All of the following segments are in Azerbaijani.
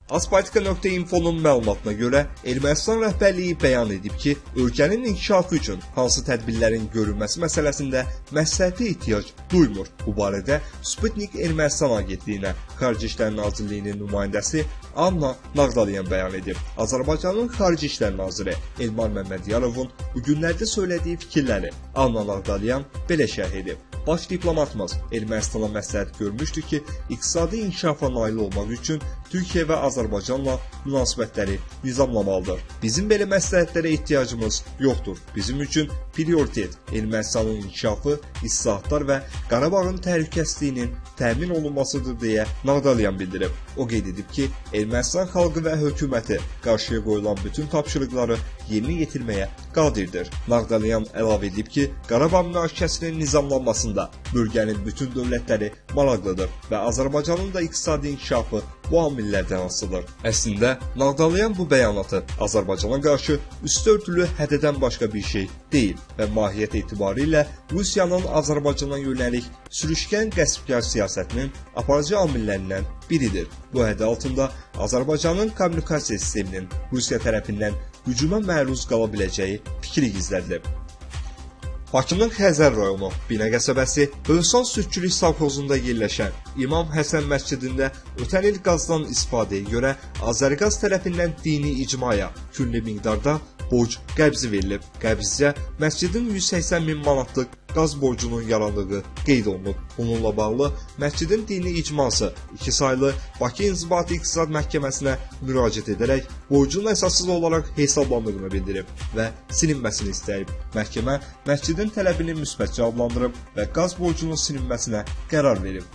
Aspolitika.info'nun məlumatına görə Ermənistan rəhbərliyi bəyan edib ki, ölkənin inkişafı üçün hansı tədbirlərin görülməsi məsələsində məsləhətə ehtiyac duymur. Bu barədə Sputnik Ermənistan agentliyinə Xarici İşlər Nazirliyinin nümayəndəsi Anna Nağdalyan bəyan edib. Azərbaycanın Xarici İşlər Naziri Elmar Məmmədiyarovun bu günlərdə söylədiyi fikirləri Anna Nağdalyan belə şərh edib. Baş diplomatımız Ermənistana məsləhət görmüşdü ki, iqtisadi inkişafa nail olmaq üçün Türkiyə və Azərbaycanla münasibətləri nizamlamalıdır. Bizim belə məsləhətlərə ehtiyacımız yoxdur. Bizim üçün prioritet Ermənistanın inkişafı, islahatlar və Qarabağın təhlükəsizliyinin təmin olunmasıdır deyə Nağdalyan bildirib. O qeyd edib ki, Ermənistan xalqı və hökuməti qarşıya qoyulan bütün tapşırıqları yerinə yetirməyə qadirdir. Nağdalyan əlavə edib ki, Qarabağ münaqişəsinin nizamlanmasında bölgənin bütün dövlətləri maraqlıdır və Azərbaycanın da iqtisadi inkişafı bu amillərdən asılıdır. Əslində, Nağdalyan bu bəyanatı Azərbaycana qarşı üstörtülü hədədən başqa bir şey deyil və mahiyyət etibarilə Rusiyanın Azərbaycana yönəlik sürüşkən qəsbkar siyasətinin aparıcı amillərindən biridir. Bu hədə altında Azərbaycanın kommunikasiya sisteminin Rusiya tərəfindən hücuma məruz qala biləcəyi fikri gizlədilib. Bakının Xəzər rayonu Binə qəsəbəsi Hövsan Südçülük Savxozunda yerləşən İmam Həsən məscidində ötən il qazdan istifadəyə görə Azərqaz tərəfindən dini icmaya külli miqdarda borc qəbzi verilib. Qəbzcə məscidin 180 min manatlıq qaz borcunun yarandığı qeyd olunub. Bununla bağlı məscidin dini icması 2 saylı Bakı İnzibati İqtisad Məhkəməsinə müraciət edərək borcun əsassız olaraq hesablandığını bildirib və silinməsini istəyib. Məhkəmə məscidin tələbini müsbət cavablandırıb və qaz borcunun silinməsinə qərar verib.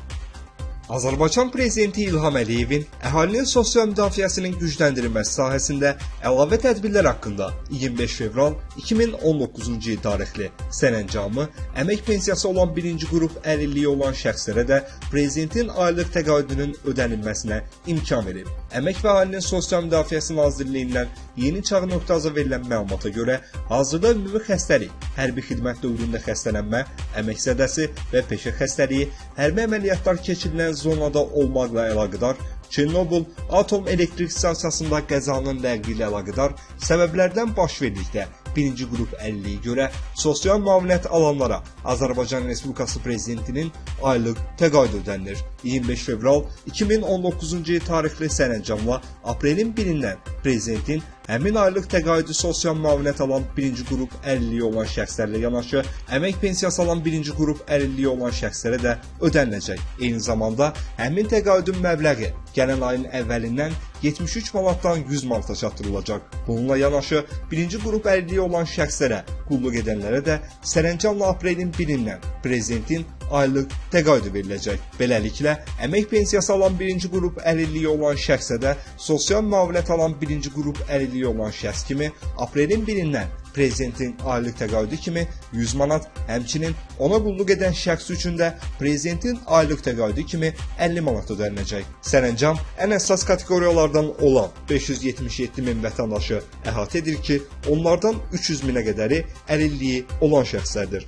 Azərbaycan Prezidenti İlham Əliyevin əhalinin sosial müdafiəsinin gücləndirilməsi sahəsində əlavə tədbirlər haqqında 25 fevral 2019-cu il tarixli sərəncamı əmək pensiyası olan birinci qrup əlilliyi olan şəxslərə də Prezidentin aylıq təqaüdünün ödənilməsinə imkan verib. Əmək və Əhalinin Sosial Müdafiəsi Nazirliyindən Yeni Çağ.az verilən məlumata görə hazırda ümumi xəstəlik, hərbi xidmət dövründə xəstələnmə, əmək zədəsi və peşə xəstəliyi, hərbi əməliyyatlar keçirilən zonada olmaqla əlaqədar, Çernobıl atom elektrik stansiyasında qəzanın ləğvi ilə əlaqədar səbəblərdən baş verdikdə birinci qrup əlilliyi görə sosial müavinət alanlara Azərbaycan Respublikası Prezidentinin aylıq təqaüdü ödənilir. 25 fevral 2019-cu il tarixli sərəncamla aprelin 1-dən Prezidentin həmin aylıq təqaüdü sosial müavinət alan birinci qrup əlilliyi olan şəxslərlə yanaşı, əmək pensiyası alan birinci qrup əlilliyi olan şəxslərə də ödəniləcək. Eyni zamanda həmin təqaüdün məbləği gələn ayın əvvəlindən 73 manatdan 100 manata çatdırılacaq. Bununla yanaşı, birinci qrup əlilliyi olan şəxslərə, qulluq edənlərə də sərəncamla aprelin 1-dən Prezidentin aylıq təqaüdü veriləcək. Beləliklə, əmək pensiyası alan birinci qrup əlilliyi olan şəxsə də sosial müavinət alan birinci qrup əlilliyi olan şəxs kimi aprelin 1-dən Prezidentin aylıq təqaüdü kimi 100 manat, həmçinin ona qulluq edən şəxs üçün də Prezidentin aylıq təqaüdü kimi 50 manat ödəniləcək. Sərəncam ən əsas kateqoriyalardan olan 577 min vətəndaşı əhatə edir ki, onlardan 300 minə qədəri əlilliyi olan şəxslərdir.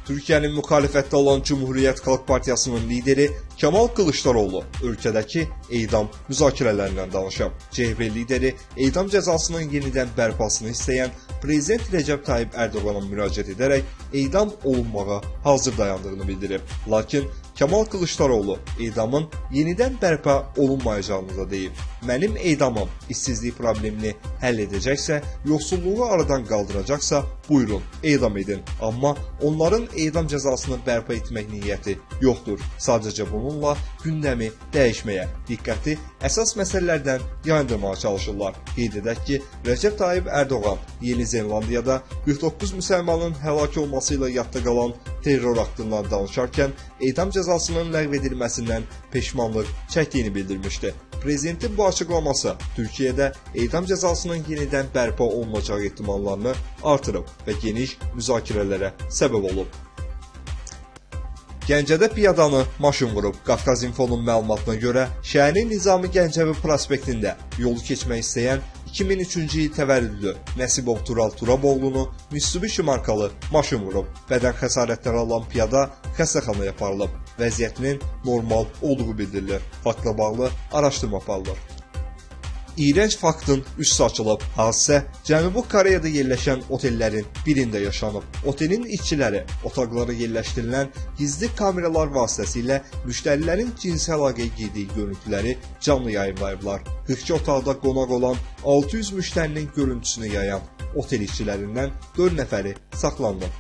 Türkiyənin müxalifətdə olan Cumhuriyyət Xalq Partiyasının lideri Kemal Kılıçdaroğlu ölkədəki edam müzakirələrindən danışıb. CHP lideri edam cəzasının yenidən bərpasını istəyən Prezident Recep Tayyip Erdoğana müraciət edərək edam olunmağa hazır dayandığını bildirib. Lakin Kemal Kılıçdaroğlu edamın yenidən bərpa olunmayacağını da deyib. Mənim edamım işsizlik problemini həll edəcəksə, yoxsulluğu aradan qaldıracaqsa, buyurun, edam edin. Amma onların edam cəzasını bərpa etmək niyyəti yoxdur. Sadəcə bununla gündəmi dəyişməyə, diqqəti əsas məsələlərdən yayındırmağa çalışırlar. Qeyd edək ki, Recep Tayyip Erdoğan Yeni Zelandiyada 49 müsəlmanın həlak olması ilə yadda qalan terror aktından danışarkən edam cəzasının ləğv edilməsindən peşmanlıq çəkdiyini bildirmişdi. Prezidentin bu açıqlaması Türkiyədə edam cəzasının yenidən bərpa olunacağı ehtimallarını artırıb və geniş müzakirələrə səbəb olub. Gəncədə piyadanı maşın vurub. Qafqaz İnfonun məlumatına görə şəhərin Nizami Gəncəvi prospektində yolu keçmək istəyən 2003-cü il təvəllüdlü Nəsibov Tural Turaboğlunu Mitsubishi markalı maşın vurub. Bədən xəsarətləri alan piyada xəstəxanaya aparılıb. vəziyyətinin normal olduğu bildirilir. Faktla bağlı araşdırma aparılır. İğrənc faktın üstü açılıb. Hadisə Cənubi Koreyada yerləşən otellərin birində yaşanıb. Otelin işçiləri otaqlara yerləşdirilən gizli kameralar vasitəsilə müştərilərin cinsi əlaqəyə girdiyi görüntüləri canlı yayımlayıblar. 42 otaqda qonaq olan 600 müştərinin görüntüsünü yayan otel işçilərindən 4 nəfəri saxlanılıb.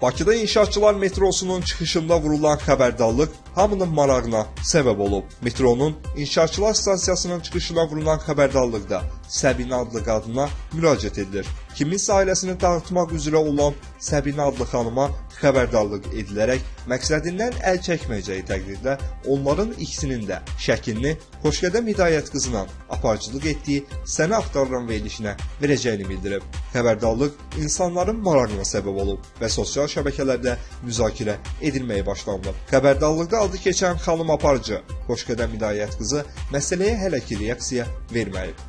Bakıda inşaatçılar metrosunun çıxışında vurulan xəbərdarlıq hamının marağına səbəb olub. Metronun inşaatçılar stansiyasının çıxışına vurulan xəbərdarlıqda Səbinə adlı qadına müraciət edilir. Kiminsə ailəsini dağıtmaq üzrə olan Səbinə adlı xanıma xəbərdarlıq edilərək məqsədindən əl çəkməyəcəyi təqdirdə onların ikisinin də şəklini Xoşqədəm Hidayət qızına aparıcılıq etdiyi Səni axtarıram verilişinə verəcəyini bildirib. Xəbərdarlıq insanların marağına səbəb olub və sosial şəbəkələrdə müzakirə edilməyə başlanılıb. Xəbərdarlıqda adı keçən xanım aparıcı Xoşqədəm Hidayət qızı məsələyə hələ ki reaksiya verməyib.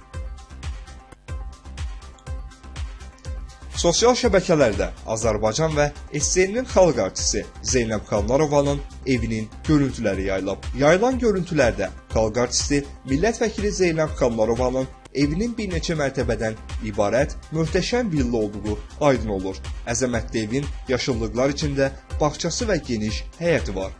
Sosial şəbəkələrdə Azərbaycan və SSR-nin xalq artisti Zeynəb Xanlarovanın evinin görüntüləri yayılıb. Yayılan görüntülərdə xalq artisti millət vəkili Zeynəb Xanlarovanın evinin bir neçə mərtəbədən ibarət möhtəşəm villa olduğu aydın olur. Əzəmətli evin yaşıllıqlar içində bağçası və geniş həyəti var.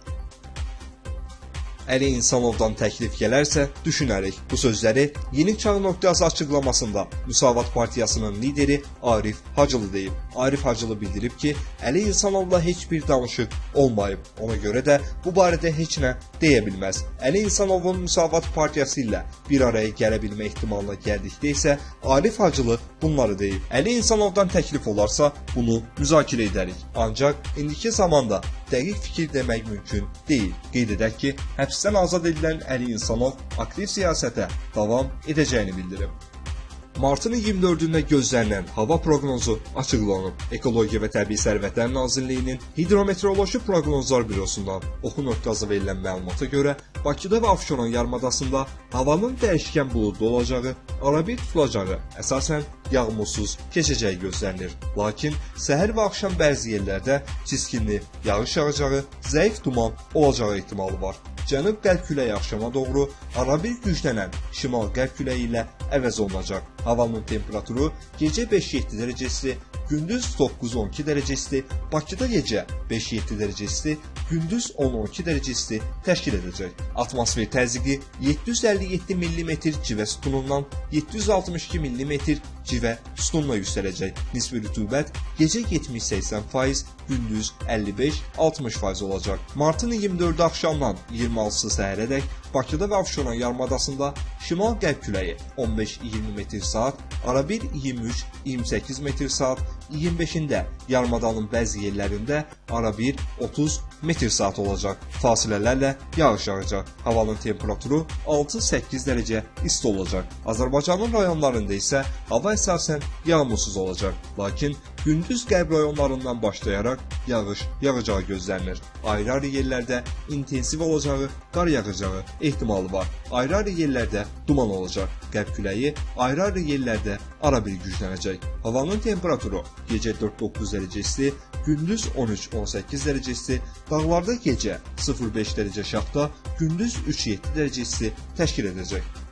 Əli İnsanovdan təklif gələrsə, düşünərik. Bu sözləri Yeni Çağ.az açıqlamasında Müsavat Partiyasının lideri Arif Hacılı deyib. Arif Hacılı bildirib ki, Əli İnsanovla heç bir danışıq olmayıb. Ona görə də bu barədə heç nə deyə bilməz. Əli İnsanovun Müsavat Partiyası ilə bir araya gələ bilmə ehtimalına gəldikdə isə Arif Hacılı bunları deyib. Əli İnsanovdan təklif olarsa, bunu müzakirə edərik. Ancaq indiki zamanda dəqiq fikir demək mümkün deyil. Qeyd edək ki, həbsdən azad edilən Əli İnsanov aktiv siyasətə davam edəcəyini bildirib. Martın 24-də gözlənilən hava proqnozu açıqlanıb. Ekologiya və Təbii Sərvətlər Nazirliyinin Hidrometeoroloji Proqnozlar Bürosundan Oxu.az verilən məlumata görə Bakıda və Abşeron yarımadasında havanın dəyişkən buludlu olacağı, arabir tutulacağı, əsasən yağmursuz keçəcəyi gözlənilir. Lakin səhər və axşam bəzi yerlərdə çiskinli yağış yağacağı, zəif duman olacağı ehtimalı var. Cənub-qərb küləyi axşama doğru arabir güclənən şimal-qərb küləyi ilə əvəz olunacaq. Havanın temperaturu gecə 5-7 dərəcə isti, gündüz 9-12 dərəcə isti, Bakıda gecə 5-7 dərəcə isti, gündüz 10-12 dərəcə isti təşkil edəcək. Atmosfer təzyiqi 757 mm civə sütunundan 762 mm civə sütununa yüksələcək. Nisbi rütubət gecə 70-80%, gündüz 55-60% olacaq. Martın 24-də axşamdan 26-sı səhərədək Bakıda və Abşeron yarımadasında şimal-qərb küləyi 15-20 metr/saat, arabir 23-28 metr/saat, 25-də yarımadanın bəzi yerlərində arabir 30 metr/saat olacaq. Fasilələrlə yağış yağacaq. Havanın temperaturu 6-8 dərəcə isti olacaq. Azərbaycanın rayonlarında isə hava əsasən yağmursuz olacaq. Lakin gündüz qərb rayonlarından başlayaraq yağış yağacağı gözlənilir. Ayrı-ayrı yerlərdə intensiv olacağı, qar yağacağı ehtimalı var. Ayrı-ayrı yerlərdə duman olacaq. Qərb küləyi ayrı-ayrı yerlərdə arabir güclənəcək. Havanın temperaturu gecə 4-9 dərəcə isti, gündüz 13-18 dərəcə isti, dağlarda gecə 0-5 dərəcə şaxta, gündüz 3-7 dərəcə isti təşkil edəcək.